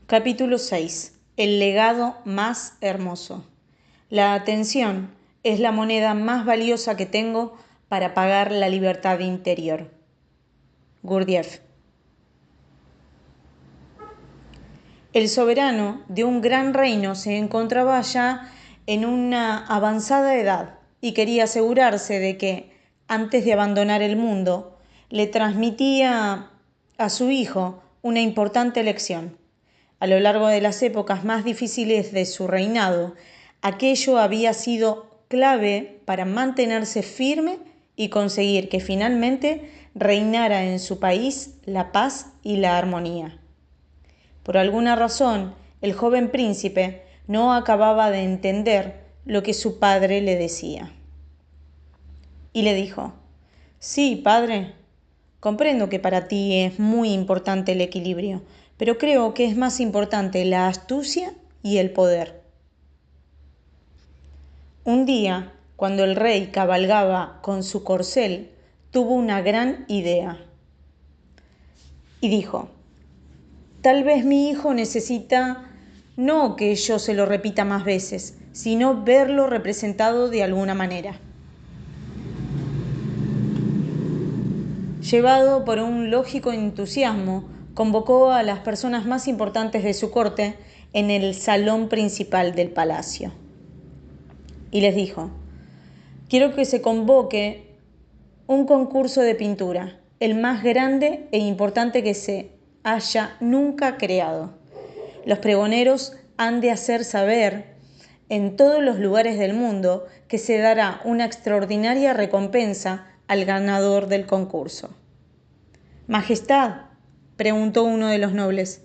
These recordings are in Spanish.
Capítulo 6. El legado más hermoso. La atención es la moneda más valiosa que tengo para pagar la libertad interior. Gurdjieff. El soberano de un gran reino se encontraba ya en una avanzada edad y quería asegurarse de que, antes de abandonar el mundo, le transmitía a su hijo una importante lección. A lo largo de las épocas más difíciles de su reinado, aquello había sido clave para mantenerse firme y conseguir que finalmente reinara en su país la paz y la armonía. Por alguna razón, el joven príncipe no acababa de entender lo que su padre le decía. Y le dijo: «Sí, padre, comprendo que para ti es muy importante el equilibrio, pero creo que es más importante la astucia y el poder». Un día, cuando el rey cabalgaba con su corcel, tuvo una gran idea. Y dijo: «Tal vez mi hijo necesita no que yo se lo repita más veces, sino verlo representado de alguna manera». Llevado por un lógico entusiasmo, convocó a las personas más importantes de su corte en el salón principal del palacio. Y les dijo: «Quiero que se convoque un concurso de pintura, el más grande e importante que se haya nunca creado. Los pregoneros han de hacer saber en todos los lugares del mundo que se dará una extraordinaria recompensa al ganador del concurso». «Majestad», preguntó uno de los nobles,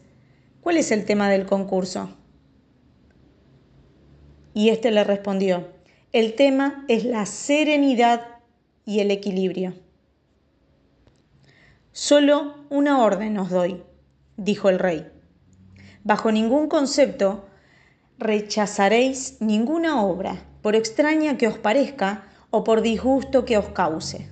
«¿cuál es el tema del concurso?». Y éste le respondió: «El tema es la serenidad y el equilibrio». «Solo una orden os doy», dijo el rey. «Bajo ningún concepto rechazaréis ninguna obra, por extraña que os parezca o por disgusto que os cause».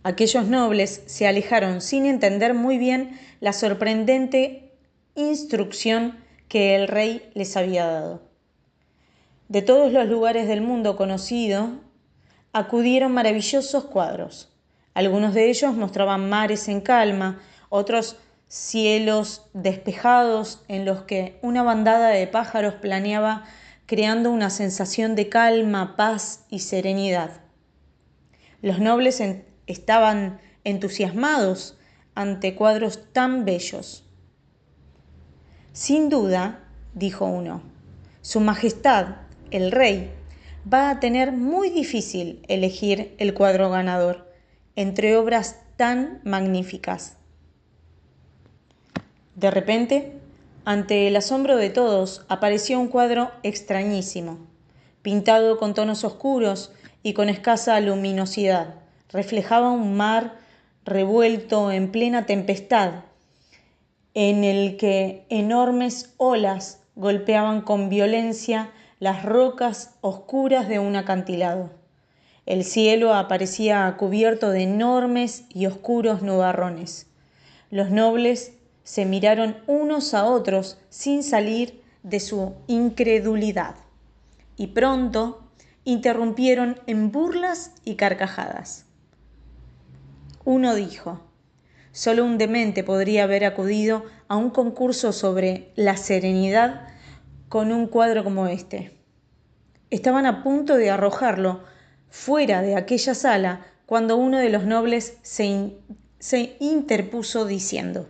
Aquellos nobles se alejaron sin entender muy bien la sorprendente instrucción que el rey les había dado. De todos los lugares del mundo conocido acudieron maravillosos cuadros. Algunos de ellos mostraban mares en calma, otros cielos despejados en los que una bandada de pájaros planeaba, creando una sensación de calma, paz y serenidad. Los nobles estaban entusiasmados ante cuadros tan bellos. «Sin duda», dijo uno, «Su Majestad, el rey, va a tener muy difícil elegir el cuadro ganador entre obras tan magníficas». De repente, ante el asombro de todos, apareció un cuadro extrañísimo, pintado con tonos oscuros y con escasa luminosidad. Reflejaba un mar revuelto en plena tempestad, en el que enormes olas golpeaban con violencia las rocas oscuras de un acantilado. El cielo aparecía cubierto de enormes y oscuros nubarrones. Los nobles se miraron unos a otros sin salir de su incredulidad, y pronto interrumpieron en burlas y carcajadas. Uno dijo: «Solo un demente podría haber acudido a un concurso sobre la serenidad con un cuadro como este». Estaban a punto de arrojarlo fuera de aquella sala cuando uno de los nobles se interpuso diciendo: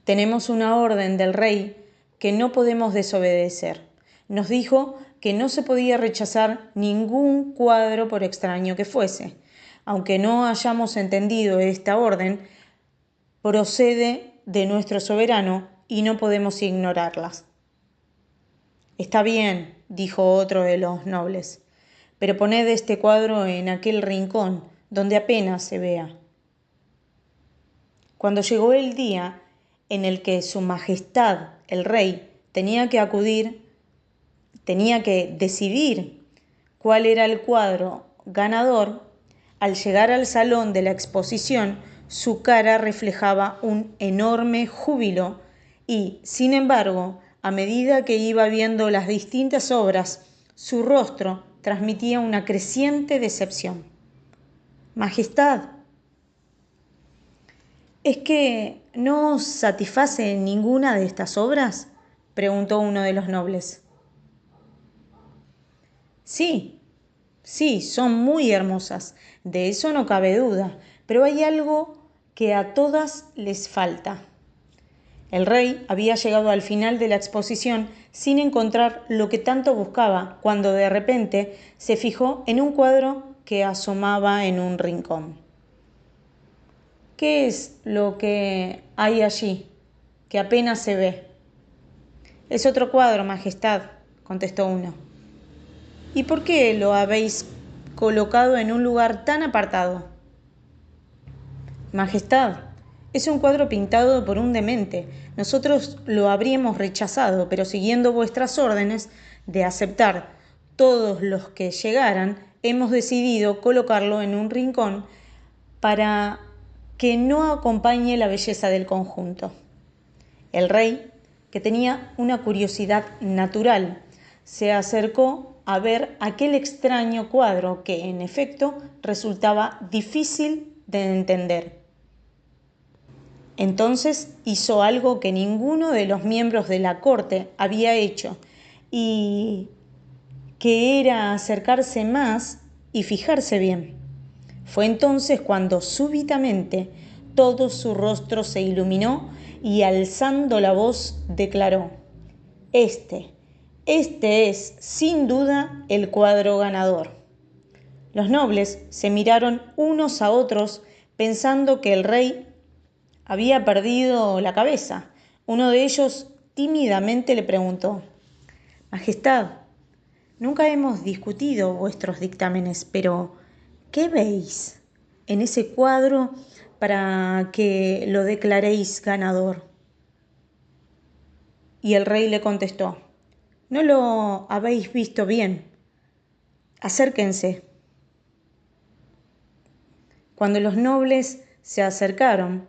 «Tenemos una orden del rey que no podemos desobedecer. Nos dijo que no se podía rechazar ningún cuadro por extraño que fuese. Aunque no hayamos entendido esta orden, procede de nuestro soberano y no podemos ignorarlas». «Está bien», dijo otro de los nobles, «pero poned este cuadro en aquel rincón donde apenas se vea». Cuando llegó el día en el que su Majestad, el rey, tenía que decidir cuál era el cuadro ganador, al llegar al salón de la exposición, Su cara reflejaba un enorme júbilo y, sin embargo, a medida que iba viendo las distintas obras, su rostro transmitía una creciente decepción. Majestad, ¿es que no os satisface ninguna de estas obras?, preguntó uno de los nobles. Sí, son muy hermosas, de eso no cabe duda, pero hay algo que a todas les falta. El rey había llegado al final de la exposición sin encontrar lo que tanto buscaba, cuando de repente se fijó en un cuadro que asomaba en un rincón. ¿Qué es lo que hay allí, que apenas se ve? Es otro cuadro, Majestad, contestó uno. ¿Y por qué lo habéis colocado en un lugar tan apartado? Majestad, es un cuadro pintado por un demente. Nosotros lo habríamos rechazado, pero siguiendo vuestras órdenes de aceptar todos los que llegaran, hemos decidido colocarlo en un rincón para que no acompañe la belleza del conjunto. El rey, que tenía una curiosidad natural, se acercó a ver aquel extraño cuadro que, en efecto, resultaba difícil de entender. Entonces hizo algo que ninguno de los miembros de la corte había hecho, y que era acercarse más y fijarse bien. Fue entonces cuando súbitamente todo su rostro se iluminó y, alzando la voz, declaró: Este es, sin duda, el cuadro ganador. Los nobles se miraron unos a otros pensando que el rey había perdido la cabeza. Uno de ellos tímidamente le preguntó: Majestad, nunca hemos discutido vuestros dictámenes, pero ¿qué veis en ese cuadro para que lo declaréis ganador? Y el rey le contestó: No lo habéis visto bien. Acérquense. Cuando los nobles se acercaron,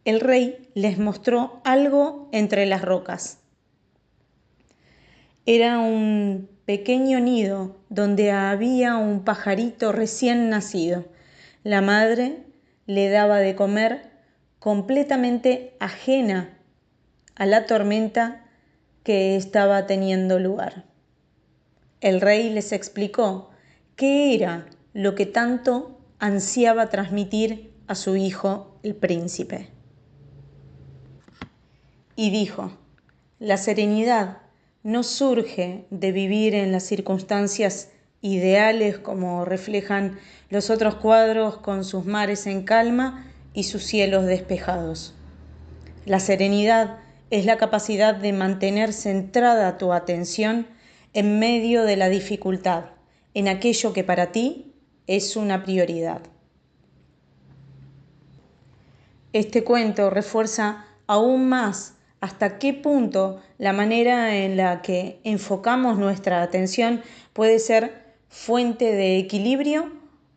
el rey les mostró algo entre las rocas. Era un pequeño nido donde había un pajarito recién nacido. La madre le daba de comer, completamente ajena a la tormenta que estaba teniendo lugar. El rey les explicó qué era lo que tanto ansiaba transmitir a su hijo, el príncipe. Y dijo: la serenidad no surge de vivir en las circunstancias ideales como reflejan los otros cuadros con sus mares en calma y sus cielos despejados. La serenidad es la capacidad de mantener centrada tu atención en medio de la dificultad, en aquello que para ti es una prioridad. Este cuento refuerza aún más hasta qué punto la manera en la que enfocamos nuestra atención puede ser fuente de equilibrio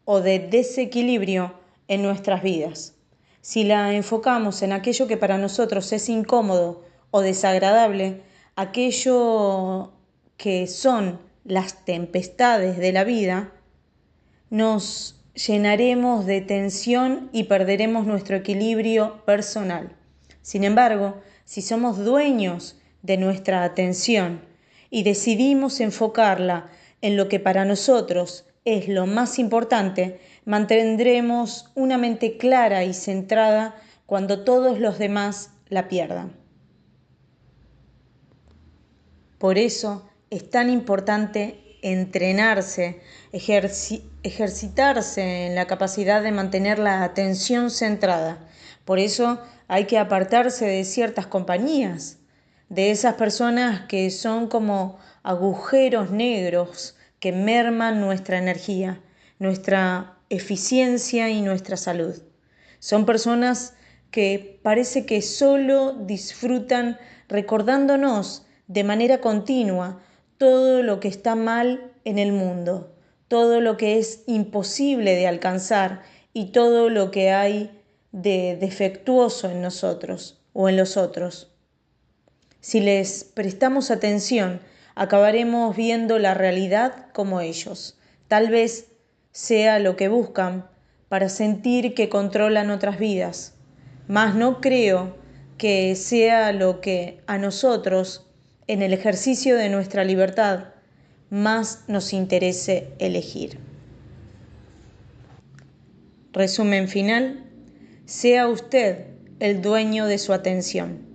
o de desequilibrio en nuestras vidas. Si la enfocamos en aquello que para nosotros es incómodo o desagradable, aquello que son las tempestades de la vida, nos llenaremos de tensión y perderemos nuestro equilibrio personal. Sin embargo, si somos dueños de nuestra atención y decidimos enfocarla en lo que para nosotros es lo más importante, mantendremos una mente clara y centrada cuando todos los demás la pierdan. Por eso es tan importante entrenarse, ejercitarse en la capacidad de mantener la atención centrada. Por eso hay que apartarse de ciertas compañías, de esas personas que son como agujeros negros que merman nuestra energía, nuestra eficiencia y nuestra salud. Son personas que parece que solo disfrutan recordándonos de manera continua todo lo que está mal en el mundo, todo lo que es imposible de alcanzar y todo lo que hay de defectuoso en nosotros o en los otros. Si les prestamos atención, acabaremos viendo la realidad como ellos. Tal vez sea lo que buscan para sentir que controlan otras vidas, mas no creo que sea lo que a nosotros, en el ejercicio de nuestra libertad, más nos interese elegir. Resumen final: sea usted el dueño de su atención.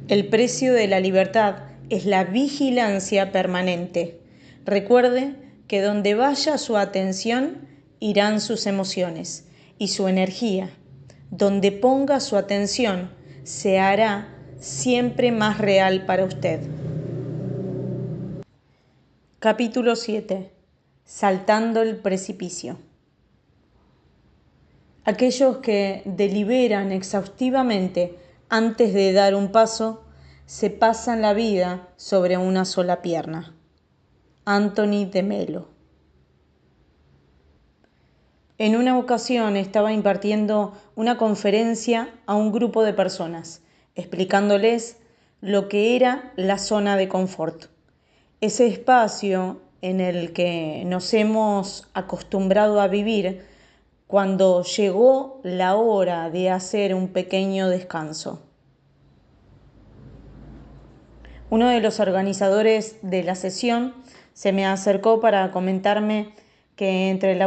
El precio de la libertad es la vigilancia permanente. Recuerde que donde vaya su atención, irán sus emociones y su energía. Donde ponga su atención, se hará siempre más real para usted. Capítulo 7. Saltando el precipicio. Aquellos que deliberan exhaustivamente antes de dar un paso, se pasan la vida sobre una sola pierna. Anthony de Melo. En una ocasión estaba impartiendo una conferencia a un grupo de personas, explicándoles lo que era la zona de confort. Ese espacio en el que nos hemos acostumbrado a vivir cuando llegó la hora de hacer un pequeño descanso. Uno de los organizadores de la sesión se me acercó para comentarme que entre la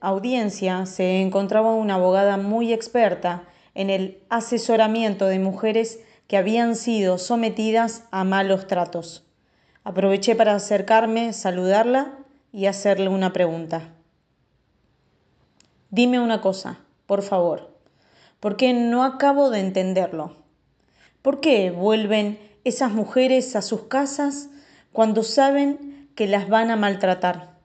audiencia se encontraba una abogada muy experta en el asesoramiento de mujeres que habían sido sometidas a malos tratos. Aproveché para acercarme, saludarla y hacerle una pregunta. Dime una cosa, por favor, porque no acabo de entenderlo. ¿Por qué vuelven esas mujeres a sus casas cuando saben que las van a maltratar?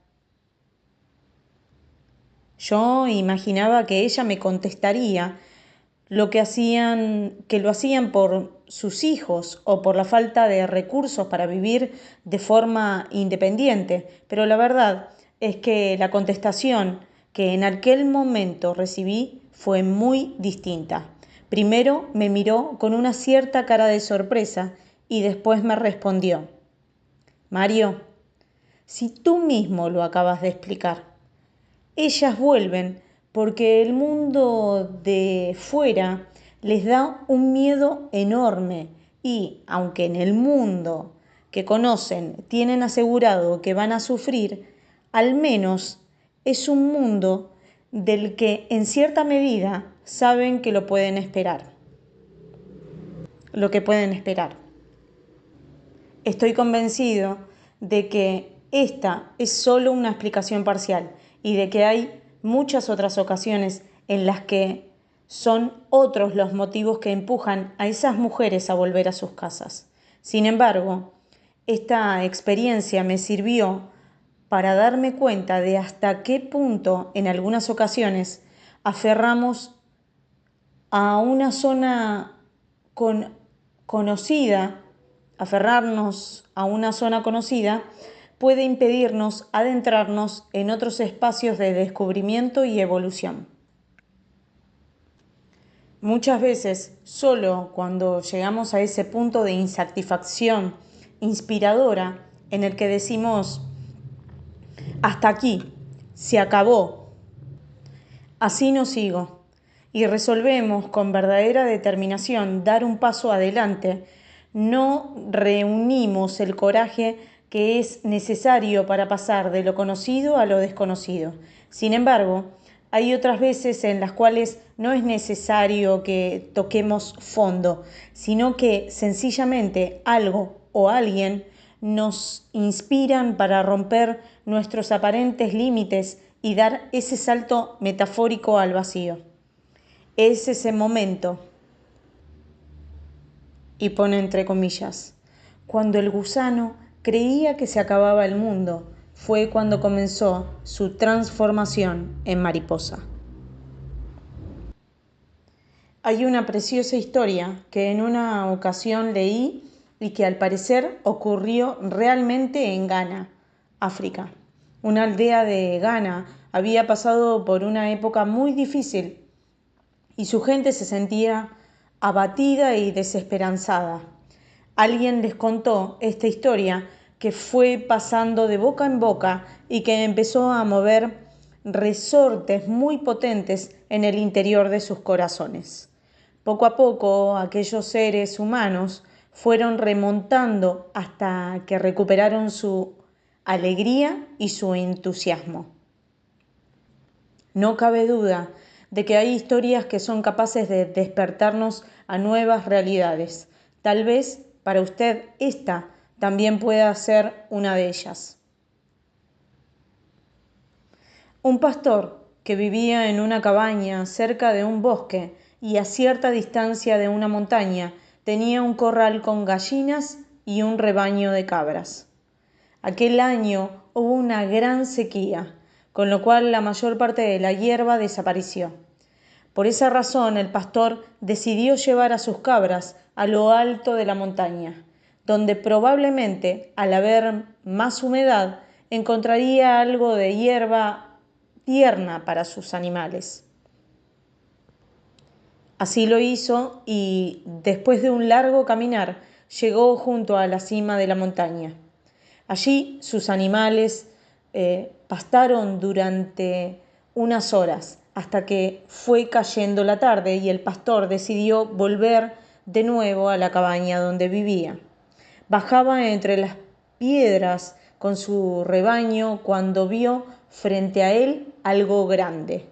Yo imaginaba que ella me contestaría que lo hacían por sus hijos o por la falta de recursos para vivir de forma independiente, pero la verdad es que la contestación que en aquel momento recibí fue muy distinta. Primero me miró con una cierta cara de sorpresa y después me respondió: Mario, si tú mismo lo acabas de explicar, ellas vuelven porque el mundo de fuera les da un miedo enorme y, aunque en el mundo que conocen tienen asegurado que van a sufrir, al menos es un mundo del que en cierta medida saben que lo pueden esperar. Lo que pueden esperar. Estoy convencido de que esta es solo una explicación parcial y de que hay muchas otras ocasiones en las que son otros los motivos que empujan a esas mujeres a volver a sus casas. Sin embargo, esta experiencia me sirvió para darme cuenta de hasta qué punto en algunas ocasiones aferramos a una zona conocida. Aferrarnos a una zona conocida puede impedirnos adentrarnos en otros espacios de descubrimiento y evolución. Muchas veces, solo cuando llegamos a ese punto de insatisfacción inspiradora en el que decimos: hasta aquí, se acabó, así no sigo, y resolvemos con verdadera determinación dar un paso adelante, no reunimos el coraje que es necesario para pasar de lo conocido a lo desconocido. Sin embargo, hay otras veces en las cuales no es necesario que toquemos fondo, sino que sencillamente algo o alguien nos inspiran para romper nuestros aparentes límites y dar ese salto metafórico al vacío. Es ese momento, y pone entre comillas, cuando el gusano creía que se acababa el mundo, fue cuando comenzó su transformación en mariposa. Hay una preciosa historia que en una ocasión leí y que al parecer ocurrió realmente en Ghana, África. Una aldea de Ghana había pasado por una época muy difícil y su gente se sentía abatida y desesperanzada. Alguien les contó esta historia que fue pasando de boca en boca y que empezó a mover resortes muy potentes en el interior de sus corazones. Poco a poco, aquellos seres humanos fueron remontando hasta que recuperaron su alegría y su entusiasmo. No cabe duda de que hay historias que son capaces de despertarnos a nuevas realidades. Tal vez para usted esta también pueda ser una de ellas. Un pastor que vivía en una cabaña cerca de un bosque y a cierta distancia de una montaña tenía un corral con gallinas y un rebaño de cabras. Aquel año hubo una gran sequía, con lo cual la mayor parte de la hierba desapareció. Por esa razón el pastor decidió llevar a sus cabras a lo alto de la montaña, donde probablemente, al haber más humedad, encontraría algo de hierba tierna para sus animales. Así lo hizo y, después de un largo caminar, llegó junto a la cima de la montaña. Allí sus animales pastaron durante unas horas hasta que fue cayendo la tarde y el pastor decidió volver de nuevo a la cabaña donde vivía. Bajaba entre las piedras con su rebaño cuando vio frente a él algo grande,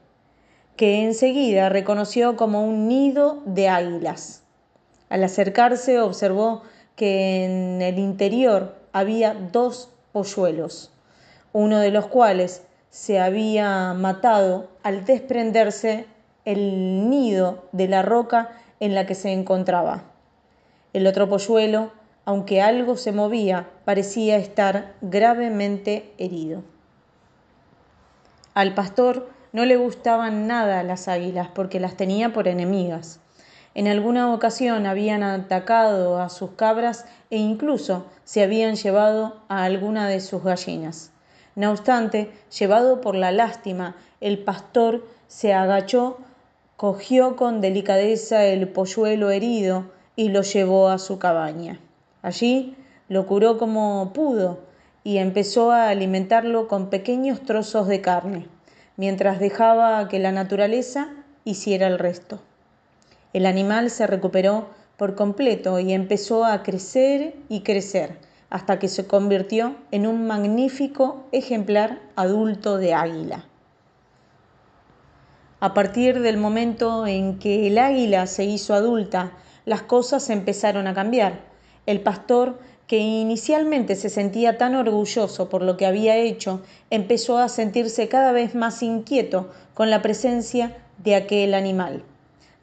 que enseguida reconoció como un nido de águilas. Al acercarse observó que en el interior había 2 polluelos, uno de los cuales se había matado al desprenderse el nido de la roca en la que se encontraba. El otro polluelo, aunque algo se movía, parecía estar gravemente herido. Al pastor no le gustaban nada las águilas porque las tenía por enemigas. En alguna ocasión habían atacado a sus cabras e incluso se habían llevado a alguna de sus gallinas. No obstante, llevado por la lástima, el pastor se agachó, cogió con delicadeza el polluelo herido y lo llevó a su cabaña. Allí lo curó como pudo y empezó a alimentarlo con pequeños trozos de carne, mientras dejaba que la naturaleza hiciera el resto. El animal se recuperó por completo y empezó a crecer y crecer, hasta que se convirtió en un magnífico ejemplar adulto de águila. A partir del momento en que el águila se hizo adulta, las cosas empezaron a cambiar. El pastor, que inicialmente se sentía tan orgulloso por lo que había hecho, empezó a sentirse cada vez más inquieto con la presencia de aquel animal.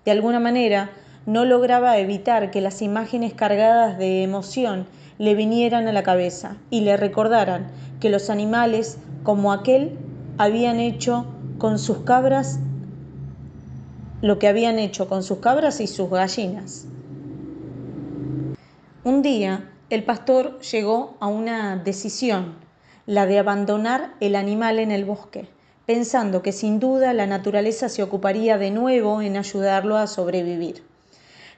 De alguna manera, no lograba evitar que las imágenes cargadas de emoción le vinieran a la cabeza y le recordaran que los animales, como aquel, habían hecho con sus cabras lo que habían hecho con sus cabras y sus gallinas. Un día, el pastor llegó a una decisión, la de abandonar el animal en el bosque, pensando que sin duda la naturaleza se ocuparía de nuevo en ayudarlo a sobrevivir.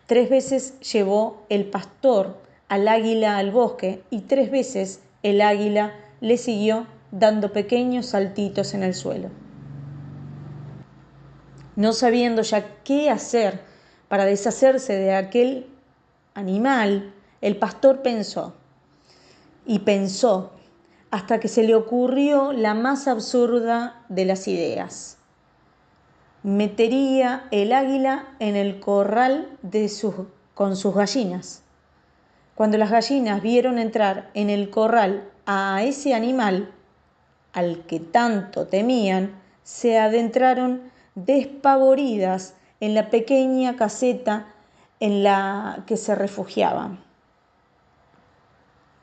3 veces llevó el pastor al águila al bosque y 3 veces el águila le siguió dando pequeños saltitos en el suelo. No sabiendo ya qué hacer para deshacerse de aquel animal, el pastor pensó y pensó hasta que se le ocurrió la más absurda de las ideas. Metería el águila en el corral con sus gallinas. Cuando las gallinas vieron entrar en el corral a ese animal al que tanto temían, se adentraron despavoridas en la pequeña caseta en la que se refugiaban.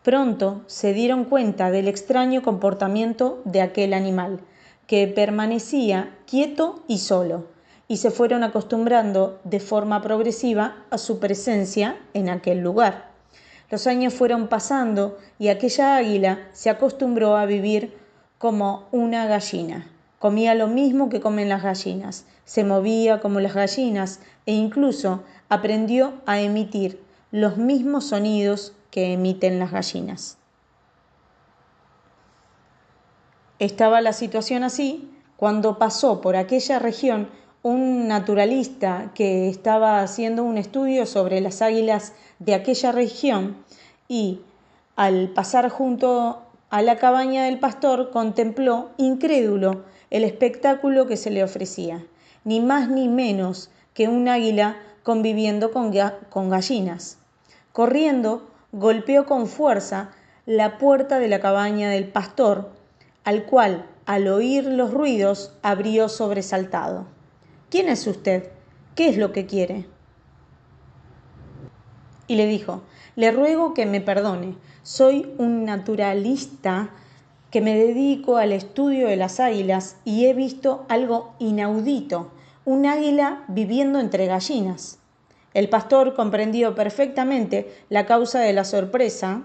Pronto se dieron cuenta del extraño comportamiento de aquel animal, que permanecía quieto y solo, y se fueron acostumbrando de forma progresiva a su presencia en aquel lugar. Los años fueron pasando y aquella águila se acostumbró a vivir como una gallina, Comía lo mismo que comen las gallinas, se movía como las gallinas e incluso aprendió a emitir los mismos sonidos que emiten las gallinas. Estaba la situación así cuando pasó por aquella región un naturalista que estaba haciendo un estudio sobre las águilas de aquella región y al pasar junto a la cabaña del pastor contempló incrédulo el espectáculo que se le ofrecía, ni más ni menos que un águila conviviendo con gallinas. Corriendo, golpeó con fuerza la puerta de la cabaña del pastor, al cual, al oír los ruidos, abrió sobresaltado. ¿Quién es usted? ¿Qué es lo que quiere? Y le dijo, le ruego que me perdone, soy un naturalista que me dedico al estudio de las águilas y he visto algo inaudito, un águila viviendo entre gallinas. El pastor comprendió perfectamente la causa de la sorpresa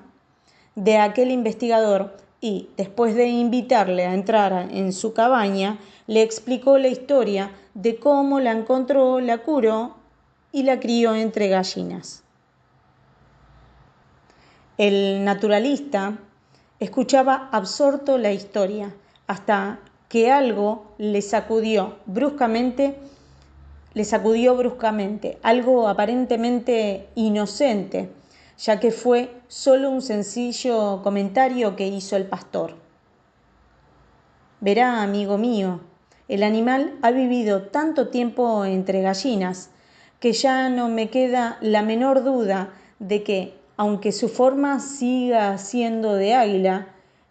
de aquel investigador y, después de invitarle a entrar en su cabaña, le explicó la historia de cómo la encontró, la curó y la crió entre gallinas. El naturalista escuchaba absorto la historia hasta que algo le sacudió bruscamente, algo aparentemente inocente, ya que fue solo un sencillo comentario que hizo el pastor. Verá, amigo mío, el animal ha vivido tanto tiempo entre gallinas que ya no me queda la menor duda de que, aunque su forma siga siendo de águila,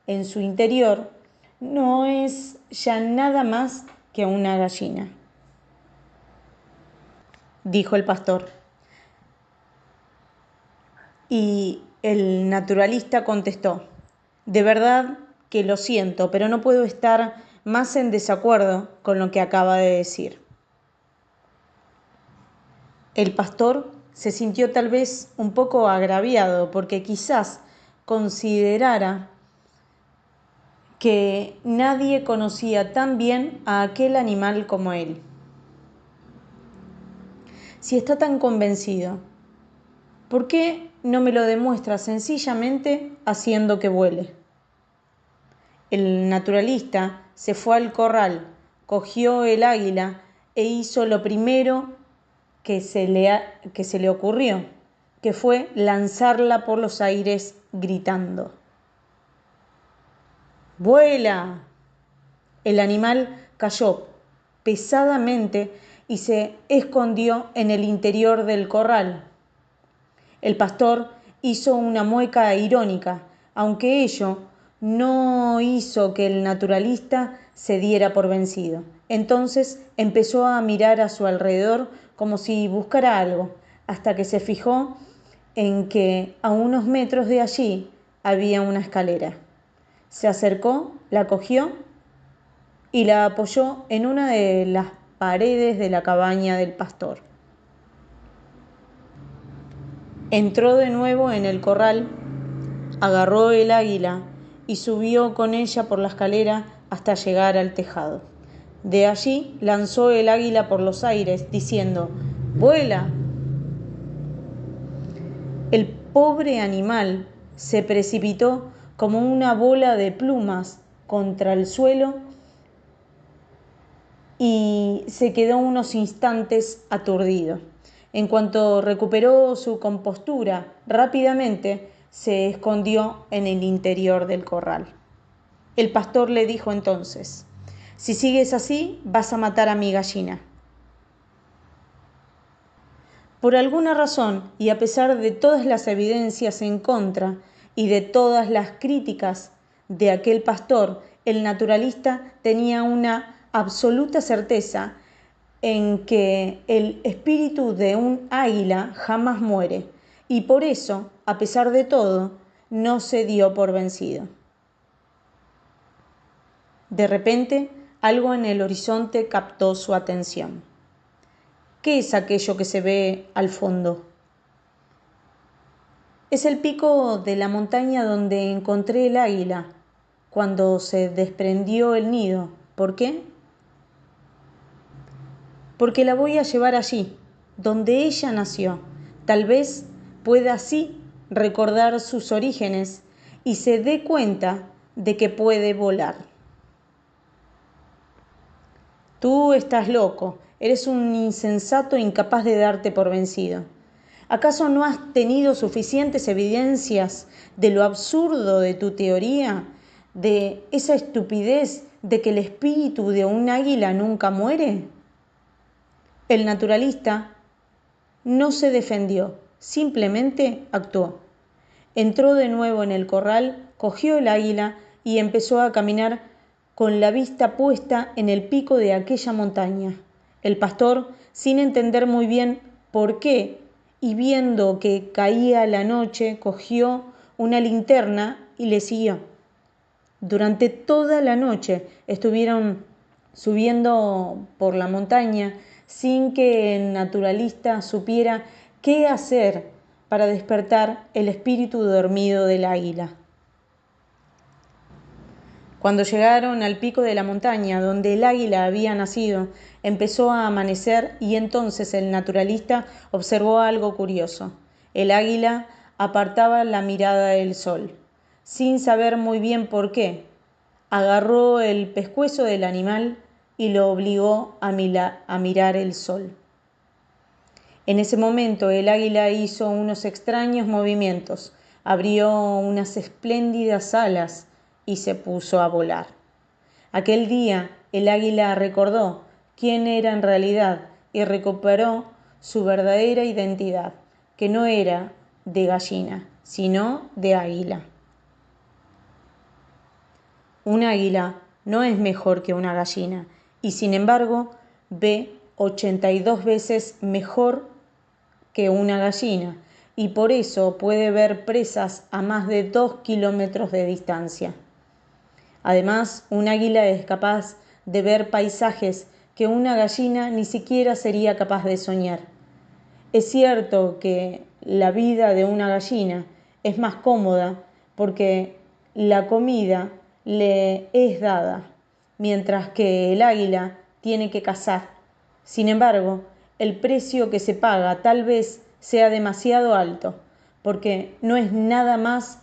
en su interior no es ya nada más que una gallina, dijo el pastor. Y el naturalista contestó, de verdad que lo siento, pero no puedo estar más en desacuerdo con lo que acaba de decir. El pastor se sintió tal vez un poco agraviado porque quizás considerara que nadie conocía tan bien a aquel animal como él. Si está tan convencido, ¿por qué no me lo demuestra sencillamente haciendo que vuele? El naturalista se fue al corral, cogió el águila e hizo lo primero que se le ocurrió, que fue lanzarla por los aires gritando. ¡Vuela! El animal cayó pesadamente y se escondió en el interior del corral. El pastor hizo una mueca irónica, aunque ello no hizo que el naturalista se diera por vencido. Entonces empezó a mirar a su alrededor como si buscara algo, hasta que se fijó en que a unos metros de allí había una escalera. Se acercó, la cogió y la apoyó en una de las paredes de la cabaña del pastor. Entró de nuevo en el corral, agarró el águila y subió con ella por la escalera hasta llegar al tejado. De allí lanzó el águila por los aires, diciendo, ¡vuela! El pobre animal se precipitó como una bola de plumas contra el suelo y se quedó unos instantes aturdido. En cuanto recuperó su compostura, rápidamente se escondió en el interior del corral. El pastor le dijo entonces, si sigues así, vas a matar a mi gallina. Por alguna razón, y a pesar de todas las evidencias en contra y de todas las críticas de aquel pastor, el naturalista tenía una absoluta certeza en que el espíritu de un águila jamás muere, y por eso, a pesar de todo, no se dio por vencido. De repente, algo en el horizonte captó su atención. ¿Qué es aquello que se ve al fondo? Es el pico de la montaña donde encontré el águila cuando se desprendió el nido. ¿Por qué? porque la voy a llevar allí, donde ella nació. Tal vez pueda así recordar sus orígenes y se dé cuenta de que puede volar. Tú estás loco, eres un insensato incapaz de darte por vencido. ¿Acaso no has tenido suficientes evidencias de lo absurdo de tu teoría, de esa estupidez de que el espíritu de un águila nunca muere? El naturalista no se defendió, simplemente actuó. Entró de nuevo en el corral, cogió el águila y empezó a caminar con la vista puesta en el pico de aquella montaña. El pastor, sin entender muy bien por qué, y viendo que caía la noche, cogió una linterna y le siguió. Durante toda la noche estuvieron subiendo por la montaña sin que el naturalista supiera qué hacer para despertar el espíritu dormido del águila. Cuando llegaron al pico de la montaña donde el águila había nacido, empezó a amanecer y entonces el naturalista observó algo curioso. El águila apartaba la mirada del sol, sin saber muy bien por qué. Agarró el pescuezo del animal y lo obligó a mirar el sol. En ese momento el águila hizo unos extraños movimientos, abrió unas espléndidas alas y se puso a volar. Aquel día el águila recordó quién era en realidad y recuperó su verdadera identidad, que no era de gallina, sino de águila. Un águila no es mejor que una gallina y sin embargo ve 82 veces mejor que una gallina y por eso puede ver presas a más de 2 kilómetros de distancia. Además, un águila es capaz de ver paisajes que una gallina ni siquiera sería capaz de soñar. Es cierto que la vida de una gallina es más cómoda porque la comida le es dada, mientras que el águila tiene que cazar. Sin embargo, el precio que se paga tal vez sea demasiado alto, porque no es nada más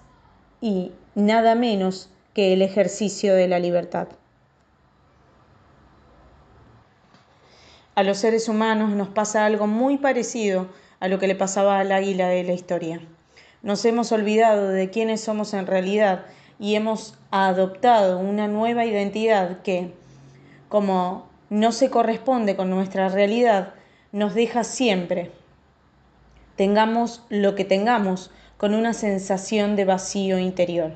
y nada menos que el ejercicio de la libertad. A los seres humanos nos pasa algo muy parecido a lo que le pasaba al águila de la historia. Nos hemos olvidado de quiénes somos en realidad y hemos adoptado una nueva identidad que, como no se corresponde con nuestra realidad, nos deja siempre, tengamos lo que tengamos, con una sensación de vacío interior.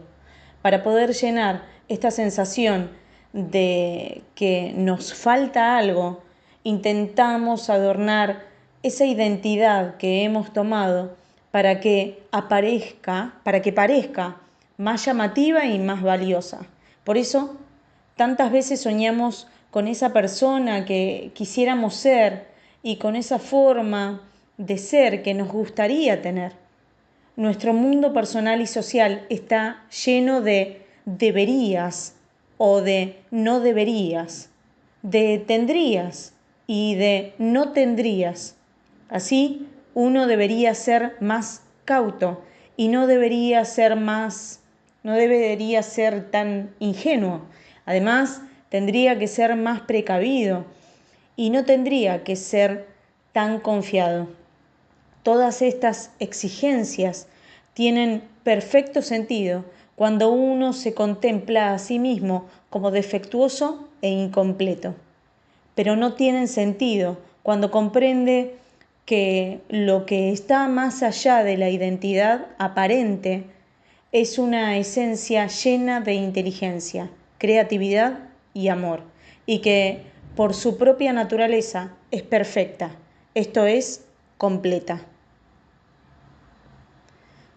Para poder llenar esta sensación de que nos falta algo, intentamos adornar esa identidad que hemos tomado para que parezca más llamativa y más valiosa. Por eso, tantas veces soñamos con esa persona que quisiéramos ser y con esa forma de ser que nos gustaría tener. Nuestro mundo personal y social está lleno de deberías o de no deberías, de tendrías y de no tendrías. Así, uno debería ser más cauto y no debería ser tan ingenuo. Además, tendría que ser más precavido y no tendría que ser tan confiado. Todas estas exigencias tienen perfecto sentido cuando uno se contempla a sí mismo como defectuoso e incompleto, pero no tienen sentido cuando comprende que lo que está más allá de la identidad aparente es una esencia llena de inteligencia, creatividad y amor, y que por su propia naturaleza es perfecta, esto es, completa.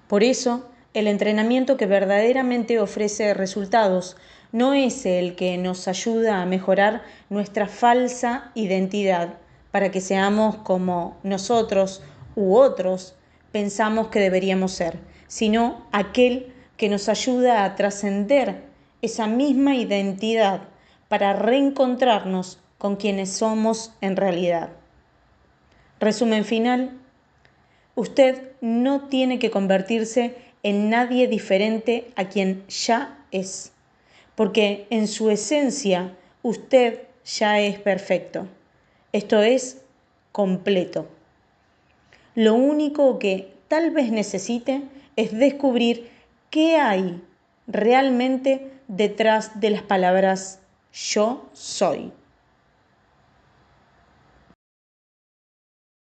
Por eso, el entrenamiento que verdaderamente ofrece resultados no es el que nos ayuda a mejorar nuestra falsa identidad para que seamos como nosotros u otros pensamos que deberíamos ser, sino aquel que nos ayuda a trascender esa misma identidad para reencontrarnos con quienes somos en realidad. Resumen final, usted no tiene que convertirse en nadie diferente a quien ya es, porque en su esencia usted ya es perfecto, esto es, completo. Lo único que tal vez necesite es descubrir qué hay realmente detrás de las palabras yo soy.